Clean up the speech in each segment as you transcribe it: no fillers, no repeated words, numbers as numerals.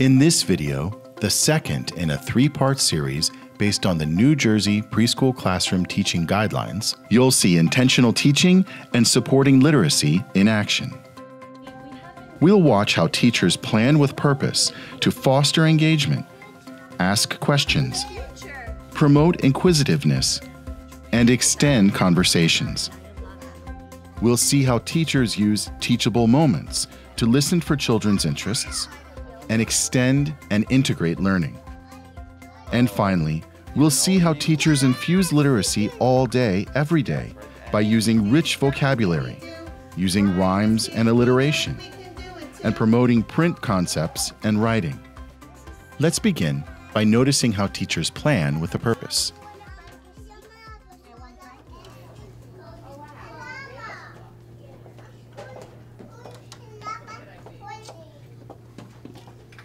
In this video, the second in a three-part series based on the New Jersey Preschool Classroom Teaching Guidelines, you'll see intentional teaching and supporting literacy in action. We'll watch how teachers plan with purpose to foster engagement, ask questions, promote inquisitiveness, and extend conversations. We'll see how teachers use teachable moments to listen for children's interests and extend and integrate learning. And finally, we'll see how teachers infuse literacy all day, every day, by using rich vocabulary, using rhymes and alliteration, and promoting print concepts and writing. Let's begin by noticing how teachers plan with a purpose.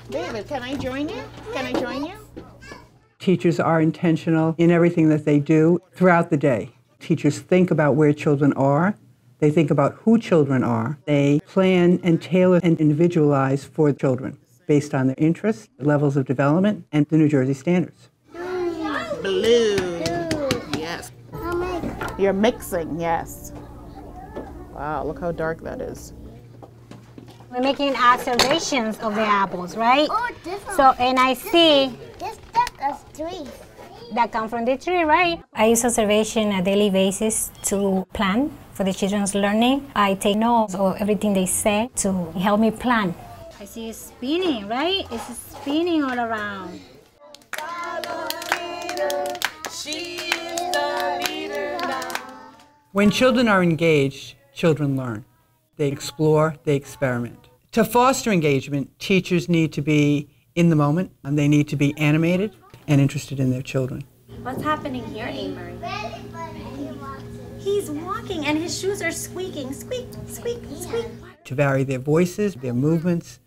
David, can I join you? Can I join you? Teachers are intentional in everything that they do throughout the day. Teachers think about where children are. They think about who children are. They plan and tailor and individualize for children based on their interests, levels of development, and the New Jersey standards. Blue. Yes. You're mixing, yes. Wow, look how dark that is. We're making observations of the apples, right? Oh, different. So, and I see This is tree. that come from the tree, right? I use observation on a daily basis to plan for the children's learning. I take notes of everything they say to help me plan. I see it spinning, right? It's spinning all around. When children are engaged, children learn. They explore, they experiment. To foster engagement, teachers need to be in the moment, and they need to be animated and interested in their children. What's happening here, Amory? He's walking and his shoes are squeaking. Squeak, squeak, squeak. To vary their voices, their movements,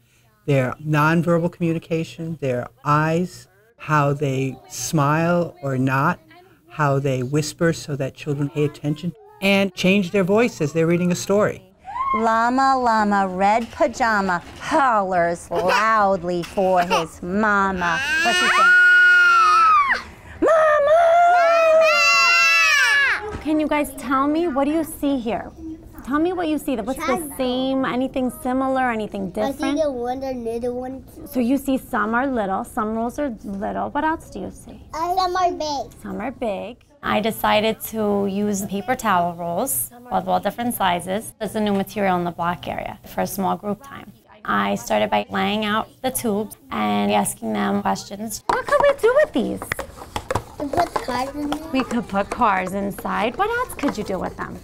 their nonverbal communication, their eyes, how they smile or not, how they whisper so that children pay attention, and change their voice as they're reading a story. Llama, llama, red pajama, hollers loudly for his mama. What's he saying? Mama! Can you guys tell me, what do you see here? Tell me what you see. What's the same, anything similar, anything I see different? the one, the little one. So you see some are little, some rolls are little. What else do you see? Some are big. Some are big. I decided to use paper towel rolls of all different sizes. There's a new material in the block area for a small group time. I started by laying out the tubes and asking them questions. What could we do with these? You put cards in there. We could put cars inside. What else could you do with them?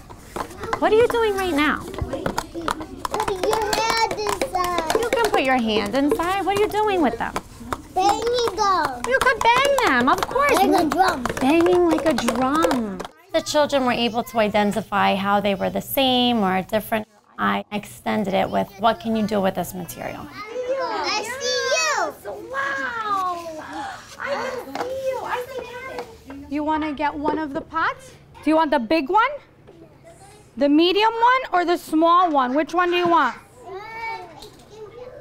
What are you doing right now? Put your hand inside. You can put your hand inside. What are you doing with them? Banging them. You could bang them, of course. Like a drum. Banging like a drum. The children were able to identify how they were the same or different. I extended it with, what can you do with this material? I see you. Wow! I can see you. I see you. You want to get one of the pots? Do you want the big one? The medium one or the small one? Which one do you want?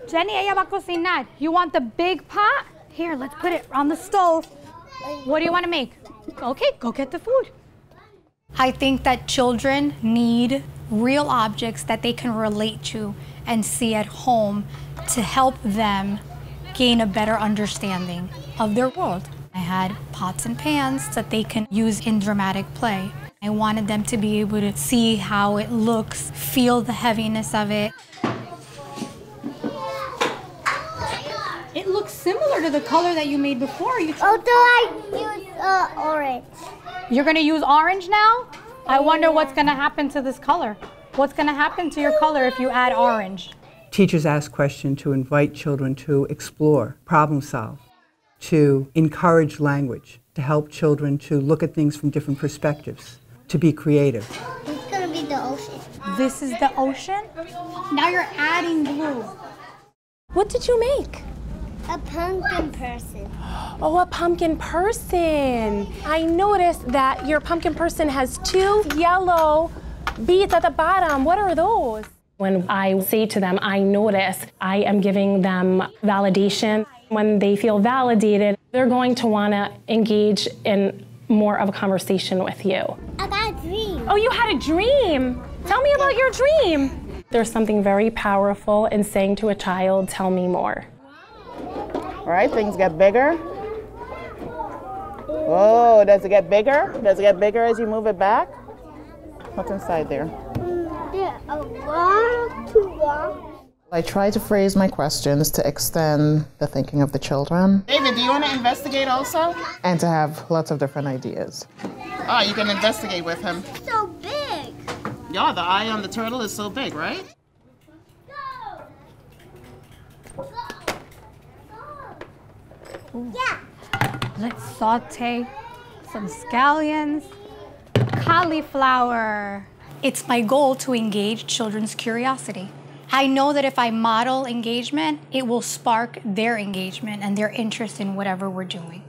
Jenny, ella va a cocinar. You want the big pot? Here, let's put it on the stove. What do you want to make? Okay, go get the food. I think that children need real objects that they can relate to and see at home to help them gain a better understanding of their world. I had pots and pans that they can use in dramatic play. I wanted them to be able to see how it looks, feel the heaviness of it. It looks similar to the color that you made before. Although I use orange. You're going to use orange now? I wonder what's going to happen to this color. What's going to happen to your color if you add orange? Teachers ask questions to invite children to explore, problem solve, to encourage language, to help children to look at things from different perspectives, to be creative. It's gonna be the ocean. This is the ocean? Now you're adding blue. What did you make? A pumpkin person. Oh, a pumpkin person. I noticed that your pumpkin person has 2 yellow beads at the bottom. What are those? When I say to them, I notice, I am giving them validation. When they feel validated, they're going to want to engage in more of a conversation with you. I got a dream. Oh, you had a dream. Tell me about your dream. There's something very powerful in saying to a child, tell me more. All right, things get bigger. Oh, does it get bigger? Does it get bigger as you move it back? What's inside there? Yeah, a long, too long. I try to phrase my questions to extend the thinking of the children. David, do you want to investigate also? And to have lots of different ideas. Oh, you can investigate with him. So big. Yeah, the eye on the turtle is so big, right? Yeah. Let's saute some scallions, cauliflower. It's my goal to engage children's curiosity. I know that if I model engagement, it will spark their engagement and their interest in whatever we're doing.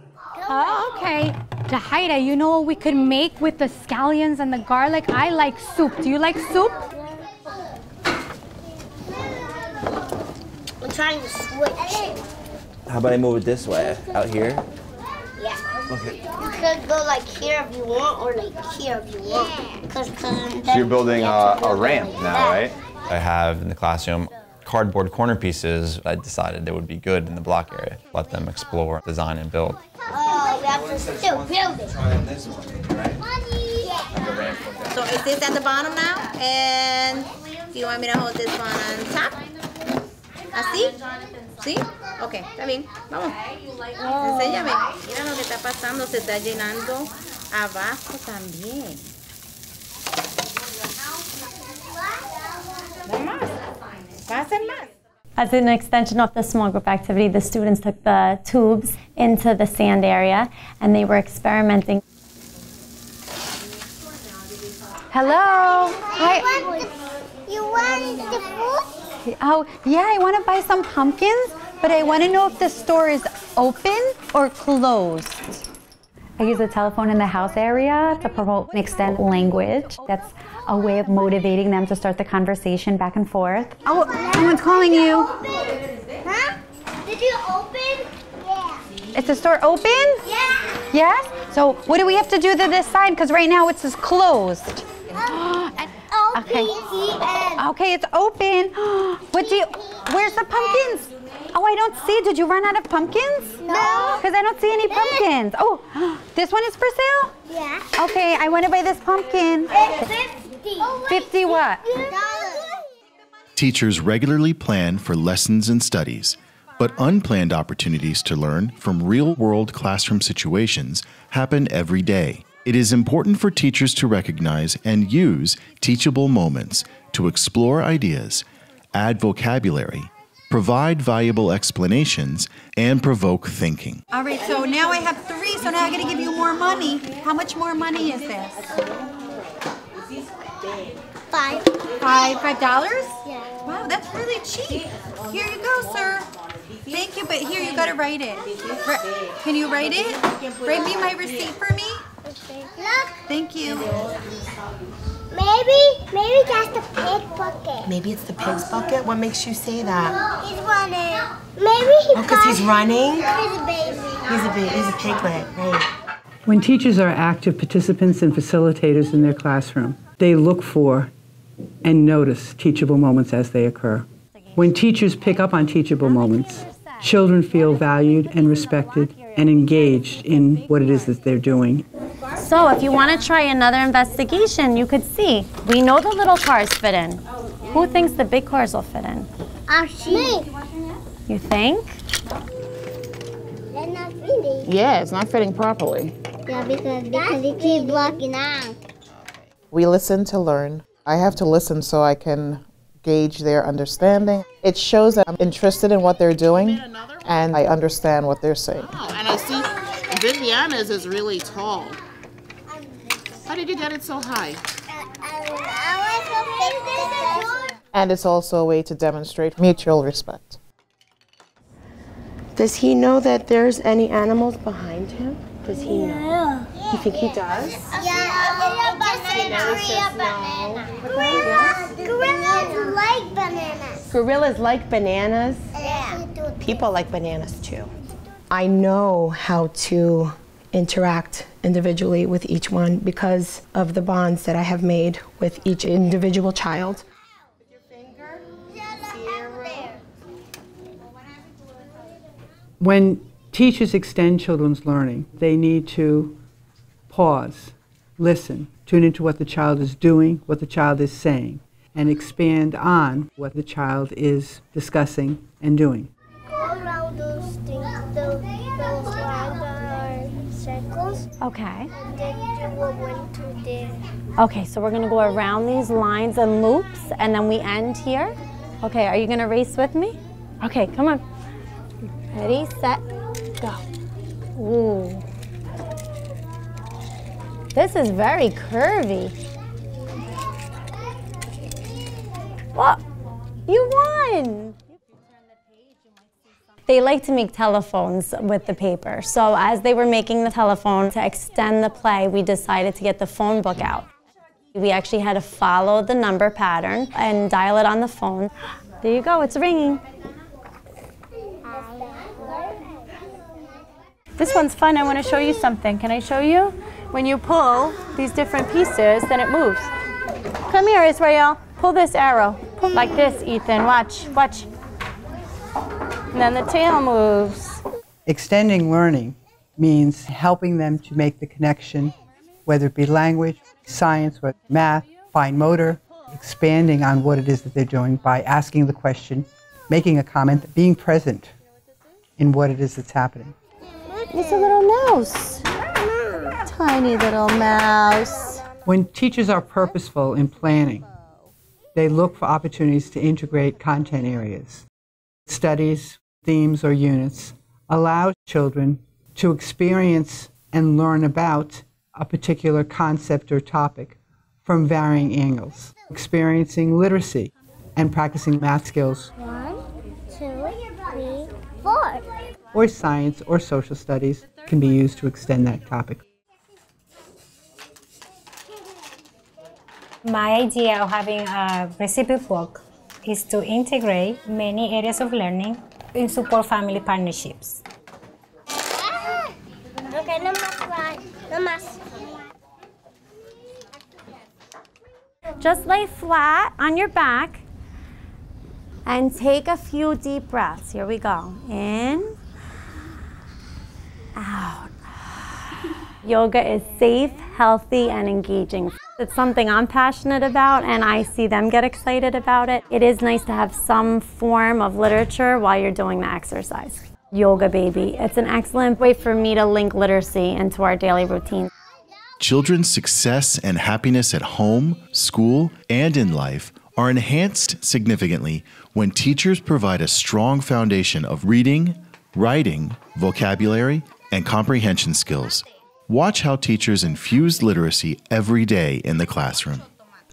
Oh, okay. Jahida, you know what we could make with the scallions and the garlic? I like soup. Do you like soup? I'm trying to switch. How about I move it this way, out here? Yeah. Okay. You could go like here if you want, or like here if you want. So you're building a ramp now, right? I have in the classroom cardboard corner pieces. I decided they would be good in the block area. Let them explore, design, and build. Oh, we have to still build it. Try this one, right? Yeah. So is this at the bottom now? And do you want me to hold this one on top? ¿Así? ¿Sí? Ok, está bien. Vamos. Enséñame. Mira lo que está pasando. Se está llenando abajo también. As an extension of the small group activity, the students took the tubes into the sand area and they were experimenting. Hello. Hi. You want the food? Oh, yeah, I want to buy some pumpkins, but I want to know if the store is open or closed. I use the telephone in the house area to promote and extend language. That's a way of motivating them to start the conversation back and forth. Oh, someone's calling you. Huh? Did you open? Yeah. Is the store open? Yeah. Yes? So what do we have to do to this sign? Because right now it says closed. Okay. Okay, it's open. Where's the pumpkins? Oh, I don't see. Did you run out of pumpkins? No. Because I don't see any pumpkins. Oh, this one is for sale? Yeah. Okay, I want to buy this pumpkin. 50. 50 what? Teachers regularly plan for lessons and studies, but unplanned opportunities to learn from real-world classroom situations happen every day. It is important for teachers to recognize and use teachable moments to explore ideas, add vocabulary, provide valuable explanations, and provoke thinking. All right, so now I have 3, so now I got to give you more money. How much more money is this? $5. $5? Yeah. Wow, that's really cheap. Here you go, sir. Thank you, but here you got to write it. Can you write it? Write me my receipt for me. Look. Thank you. Maybe that's the pig bucket. Maybe it's the pig's bucket? What makes you say that? He's running. Maybe because he's running? He's a baby. He's a piglet, right. When teachers are active participants and facilitators in their classroom, they look for and notice teachable moments as they occur. When teachers pick up on teachable moments, children feel valued and respected and engaged in what it is that they're doing. So if you want to try another investigation, you could see. We know the little cars fit in. Who thinks the big cars will fit in? Me. You think? They're not fitting. Yeah, it's not fitting properly. Yeah, because you keep blocking out. We listen to learn. I have to listen so I can gauge their understanding. It shows that I'm interested in what they're doing and I understand what they're saying. Oh, and I see Viviana's is really tall. How did you get it so high? And it's also a way to demonstrate mutual respect. Does he know that there's any animals behind him? Does he know? You think he does? Yeah, Gorillas like bananas. Gorillas like bananas? Yeah. People like bananas too. I know how to interact individually with each one because of the bonds that I have made with each individual child. When teachers extend children's learning, they need to pause, listen, tune into what the child is doing, what the child is saying, and expand on what the child is discussing and doing. Go around those things, those lines are circles. Okay. And then do a 1, 2 there. Okay, so we're gonna go around these lines and loops, and then we end here. Okay, are you gonna race with me? Okay, come on. Ready, set, go. Ooh. This is very curvy. What? You won! They like to make telephones with the paper. So as they were making the telephone, to extend the play, we decided to get the phone book out. We actually had to follow the number pattern and dial it on the phone. There you go, it's ringing. This one's fun. I want to show you something. Can I show you? When you pull these different pieces, then it moves. Come here, Israel. Pull this arrow. Like this, Ethan. Watch, watch. And then the tail moves. Extending learning means helping them to make the connection, whether it be language, science, or math, fine motor, expanding on what it is that they're doing by asking the question, making a comment, being present in what it is that's happening. It's a little mouse. Tiny little mouse. When teachers are purposeful in planning, they look for opportunities to integrate content areas. Studies, themes, or units allow children to experience and learn about a particular concept or topic from varying angles, experiencing literacy and practicing math skills. 1, 2, 3, 4. Or science or social studies can be used to extend that topic. My idea of having a recipe book is to integrate many areas of learning and support family partnerships. Okay, no más, right? No más. Just lay flat on your back and take a few deep breaths. Here we go. In, out. Yoga is safe, healthy, and engaging. It's something I'm passionate about, and I see them get excited about it. It is nice to have some form of literature while you're doing the exercise. Yoga, baby. It's an excellent way for me to link literacy into our daily routine. Children's success and happiness at home, school, and in life are enhanced significantly when teachers provide a strong foundation of reading, writing, vocabulary, and comprehension skills. Watch how teachers infuse literacy every day in the classroom.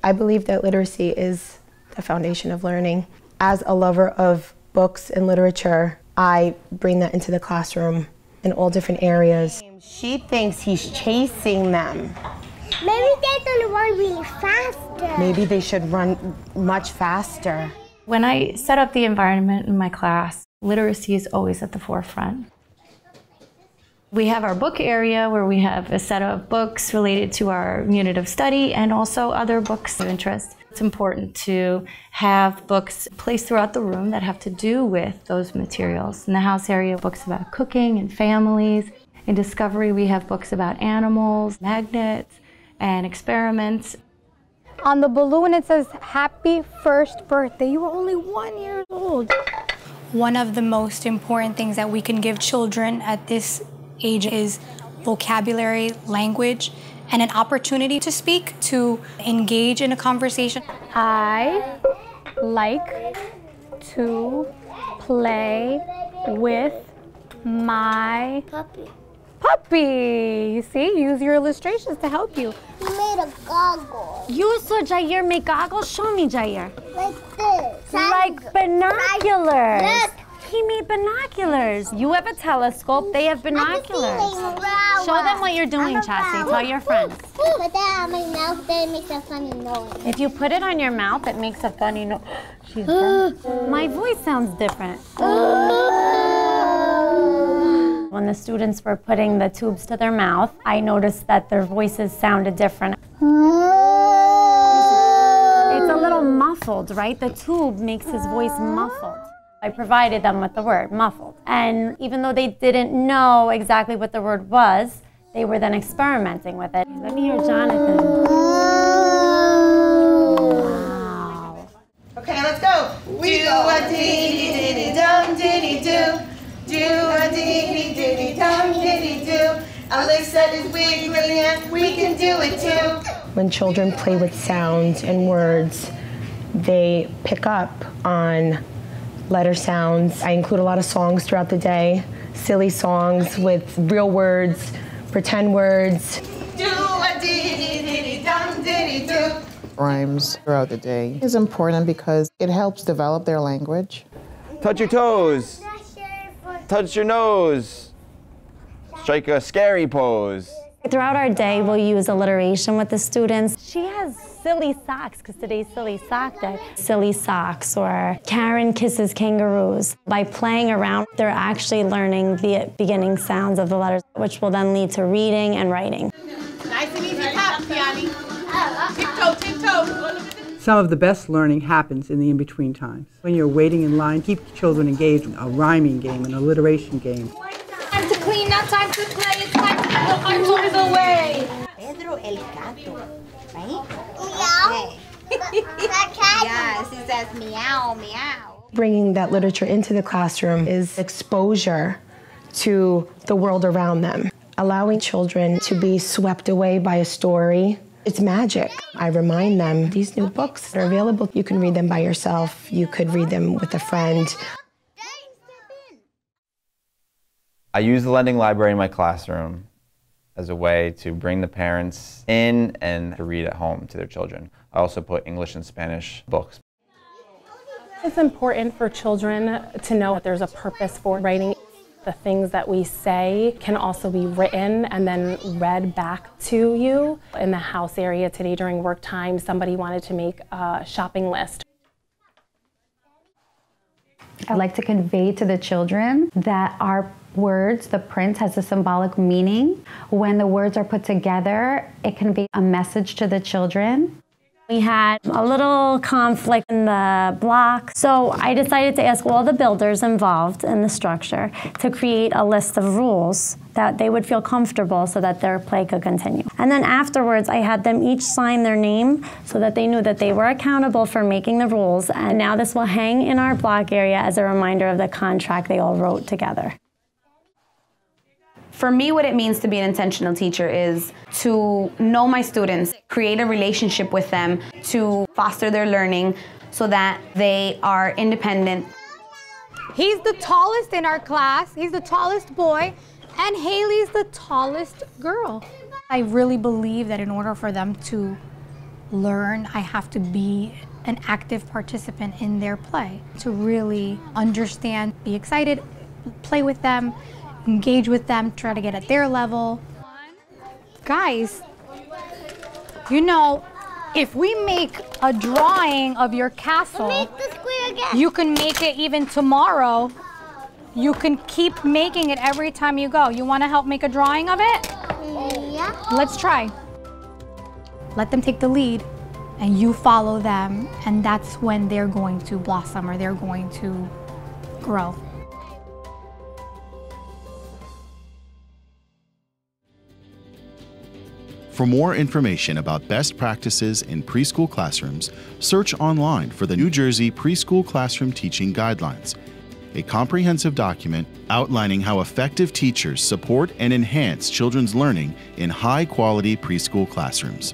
I believe that literacy is the foundation of learning. As a lover of books and literature, I bring that into the classroom in all different areas. She thinks he's chasing them. Maybe they're going to run really faster. Maybe they should run much faster. When I set up the environment in my class, literacy is always at the forefront. We have our book area where we have a set of books related to our unit of study and also other books of interest. It's important to have books placed throughout the room that have to do with those materials. In the house area, books about cooking and families. In Discovery, we have books about animals, magnets, and experiments. On the balloon, it says, "Happy first birthday." You were only 1 year old. One of the most important things that we can give children at this age is vocabulary, language, and an opportunity to speak, to engage in a conversation. I like to play with my puppy. You see, use your illustrations to help you. He made a goggle. You saw Jair make goggles? Show me, Jair. Like this. Like binoculars. Look. He made binoculars. You have a telescope, they have binoculars. Show them what you're doing, Chassie. Tell your friends. Put that on my mouth, then it makes a funny noise. If you put it on your mouth, it makes a funny noise. My voice sounds different. When the students were putting the tubes to their mouth, I noticed that their voices sounded different. It's a little muffled, right? The tube makes his voice muffled. I provided them with the word, muffled. And even though they didn't know exactly what the word was, they were then experimenting with it. Let me hear Jonathan. Wow. Okay, let's go. We do a diddy-diddy-dum diddy-do. Do a diddy-diddy-dum diddy-do. Alyssa is wiggly, we can do it too. When children play with sounds and words, they pick up on letter sounds. I include a lot of songs throughout the day, silly songs with real words, pretend words. Do a diddy-diddy-dum diddy-do. Rhymes throughout the day is important because it helps develop their language. Touch your toes. Touch your nose. Strike a scary pose. Throughout our day, we'll use alliteration with the students. She has silly socks, because today's silly sock day. Silly socks, or Karen kisses kangaroos. By playing around, they're actually learning the beginning sounds of the letters, which will then lead to reading and writing. Nice and easy tap, Tiani. Tiptoe, tiptoe. Some of the best learning happens in the in-between times. When you're waiting in line, keep children engaged in a rhyming game, an alliteration game. Time to clean, not time to play. It's time to get the arms away. Pedro el gato, right? Meow. That cat. Yes, he says meow, meow. Bringing that literature into the classroom is exposure to the world around them. Allowing children to be swept away by a story, it's magic. I remind them, these new books are available. You can read them by yourself. You could read them with a friend. I use the lending library in my classroom as a way to bring the parents in and to read at home to their children. I also put English and Spanish books. It's important for children to know that there's a purpose for writing. The things that we say can also be written and then read back to you. In the house area today during work time, somebody wanted to make a shopping list. I like to convey to the children that our words, the print, has a symbolic meaning. When the words are put together, it can be a message to the children. We had a little conflict in the block, so I decided to ask all the builders involved in the structure to create a list of rules that they would feel comfortable so that their play could continue. And then afterwards, I had them each sign their name so that they knew that they were accountable for making the rules, and now this will hang in our block area as a reminder of the contract they all wrote together. For me, what it means to be an intentional teacher is to know my students, create a relationship with them, to foster their learning so that they are independent. He's the tallest in our class. He's the tallest boy, and Haley's the tallest girl. I really believe that in order for them to learn, I have to be an active participant in their play, to really understand, be excited, play with them, engage with them, try to get at their level. Guys, you know, if we make a drawing of your castle, you can make it even tomorrow. You can keep making it every time you go. You want to help make a drawing of it? Yeah. Let's try. Let them take the lead and you follow them, and that's when they're going to blossom or they're going to grow. For more information about best practices in preschool classrooms, search online for the New Jersey Preschool Classroom Teaching Guidelines, a comprehensive document outlining how effective teachers support and enhance children's learning in high-quality preschool classrooms.